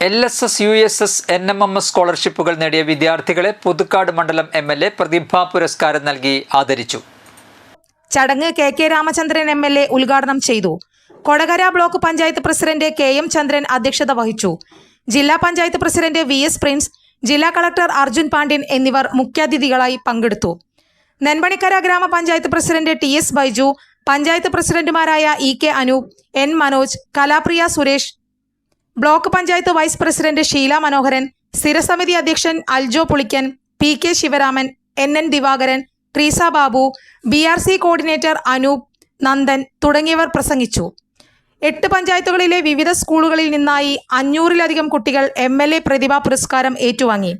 LSS, USS, NMMS സ്കോളർഷിപ്പുകൾ നേടിയ വിദ്യാർത്ഥികളെ പുതുക്കാട് മണ്ഡലം MLA പ്രതിഭാ പുരസ്കാരം നൽകി ആദരിച്ചു. ചടങ്ങ് KK രാമചന്ദ്രൻ MLA ഉദ്ഘാടനം ചെയ്തു. Kodakara block panchayat president KM ചന്ദ്രൻ അധ്യക്ഷത വഹിച്ചു. ജില്ലാ പഞ്ചായത്ത് പ്രസിഡന്റ് VS പ്രിൻസ്, ജില്ലാ കളക്ടർ അർജുൻ പാണ്ഡ്യൻ എന്നിവർ മുഖ്യാതിഥികളായി പങ്കെടുത്തു. നെന്മണിക്കര ഗ്രാമപഞ്ചായത്ത് പ്രസിഡന്റ് TS ബൈജു, പഞ്ചായത്ത് പ്രസിഡന്റുമാരായ EK Anoop, N Manoj, Kalapriya Suresh, block panchayat vice president Sheela Manoharan, സ്ഥിരസമിതി അധ്യക്ഷൻ Aljo Pulikkan, PK Sivaraman, NN Divakaran, Treesa Babu, BRC coordinator Anoop, Nandan തുടങ്ങിയവർ പ്രസംഗിച്ചു. 8 പഞ്ചായത്തുകളിലെ വിവിധ സ്കൂളുകളിൽ നിന്നായി 500-ലധികം കുട്ടികൾ MLA പ്രതിഭാ പുരസ്കാരം ഏറ്റുവാങ്ങി.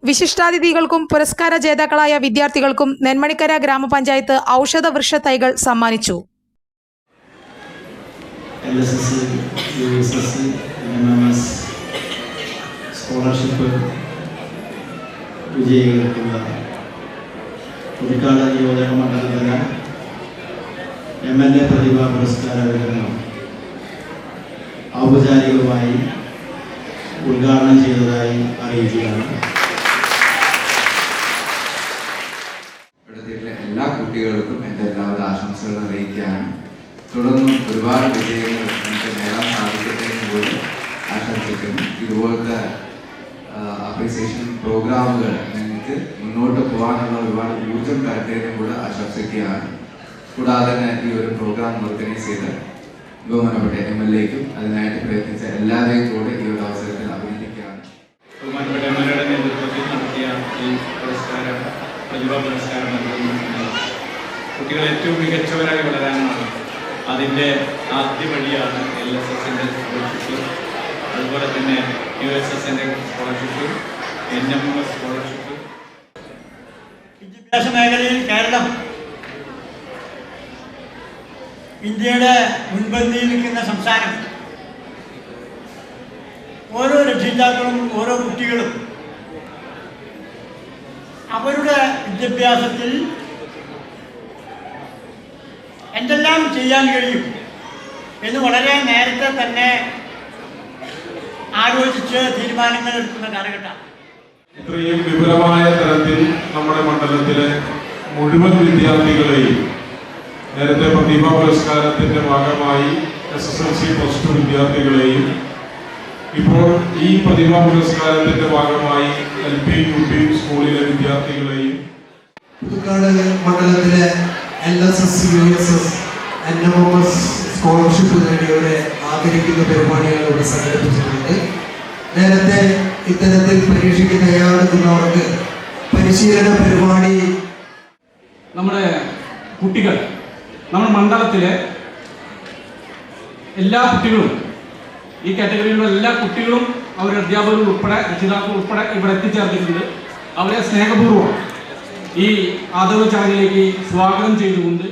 വിശിഷ്ടാതിഥികൾക്കും പുരസ്കാര ജേതാക്കളായ വിദ്യാർത്ഥികൾക്കും നെന്മണിക്കര ഗ്രാമപഞ്ചായത്ത് ഔഷധ വൃക്ഷ തൈകൾ സമ്മാനിച്ചു. LSS, USS, NMMS സ്കോളർഷിപ്പ് വിജയികൾക്കുള്ള പുതുക്കാട് നിയോജക മണ്ഡലത്തിലെ MLA പ്രതിഭാ പുരസ്കാര വിതരണം ഔപചാരികമായി ഉദ്ഘാടനം ചെയ്തതായി അറിയിക്കുകയാണ്. ഇവിടുത്തെ എല്ലാ കുട്ടികൾക്കും എൻ്റെ എല്ലാവിധ ആശംസകൾ അറിയിക്കുകയാണ്. തുടർന്നും ഒരുപാട് വിജയങ്ങൾ നമുക്ക് നേടാൻ സാധിക്കട്ടെ എന്ന് കൂടി ആശംസിക്കുന്നു. ഇതുപോലത്തെ അപ്രീസിയേഷൻ പ്രോഗ്രാമുകൾ നിങ്ങൾക്ക് മുന്നോട്ട് പോകാനുള്ള ഒരുപാട് ഊർജ്ജം തരട്ടെ കൂടെ ആശംസിക്കുകയാണ്. കൂടാതെ തന്നെ ഈ ഒരു പ്രോഗ്രാം ഓർഗനൈസ് ചെയ്ത് ബഹുമാനപ്പെട്ട MLAക്കും അതിനായിട്ട് പ്രയത്നിച്ച എല്ലാവരെയും കൂടെ ഈ ഒരു അവസരത്തിൽ അഭിനന്ദിക്കുകയാണ്. ബഹുമാനപ്പെട്ട MLAയുടെ നേതൃത്വത്തിൽ നടത്തിയ ഈ പുരസ്കാരം പ്രതിഭാ പുരസ്കാരം നൽകുന്നത് കുട്ടികൾ ഏറ്റവും മികച്ചവരായി വളരാനാണ്. അതിൻ്റെ ആദ്യ വഴിയാണ് LSSൻ്റെ സ്കോളർഷിപ്പ്, അതുപോലെ തന്നെ USSൻ്റെ സ്കോളർഷിപ്പ്, NMMS സ്കോളർഷിപ്പ്. വിദ്യാഭ്യാസ മേഖലയിൽ കേരളം ഇന്ത്യയുടെ മുൻപന്തിയിൽ നിൽക്കുന്ന സംസ്ഥാനം. ഓരോ രക്ഷിതാക്കളും ഓരോ കുട്ടികളും അവരുടെ വിദ്യാഭ്യാസത്തിൽ എന്തെല്ലാം ചെയ്യാൻ കഴിയും എന്ന് വളരെ നേരത്തെ തന്നെ ആലോചിച്ച് തീരുമാനങ്ങൾ എടുക്കുന്ന കാലഘട്ടം. ഇത്രയും വിപുലമായ തരത്തിൽ നമ്മുടെ മണ്ഡലത്തിലെ മുഴുവൻ വിദ്യാർത്ഥികളെയും നേരത്തെ പ്രതിഭാ പുരസ്കാരത്തിന്റെ ഭാഗമായി SSLC +2 വിദ്യാർത്ഥികളെയും ഇപ്പോൾ ഈ പ്രതിഭാ പുരസ്കാരത്തിന്റെ ഭാഗമായി LP UP സ്കൂളിലെ വിദ്യാർത്ഥികളെയും പുതുക്കാട് മണ്ഡലത്തിലെ LSS, USS, NMMS സ്കോളർഷിപ്പ് നേടിയവരെ ആദരിക്കുന്ന പരിപാടികൾ ഇവിടെ സംഘടിപ്പിച്ചിട്ടുണ്ട്. നേരത്തെ ഇത്തരത്തിൽ പരീക്ഷയ്ക്ക് തയ്യാറെടുക്കുന്നവർക്ക് പരിശീലന പരിപാടി നമ്മുടെ കുട്ടികൾ, നമ്മുടെ മണ്ഡലത്തിലെ എല്ലാ കുട്ടികളും, ഈ കാറ്റഗറിയിലുള്ള എല്ലാ കുട്ടികളും അവരുടെ അധ്യാപകർ ഉൾപ്പെടെ രക്ഷിതാക്കൾ ഉൾപ്പെടെ ഇവിടെ എത്തിച്ചേർന്നിട്ടുണ്ട്. അവരെ സ്നേഹപൂർവ്വം ഈ ആദരവ് ചടങ്ങിലേക്ക് സ്വാഗതം ചെയ്തുകൊണ്ട്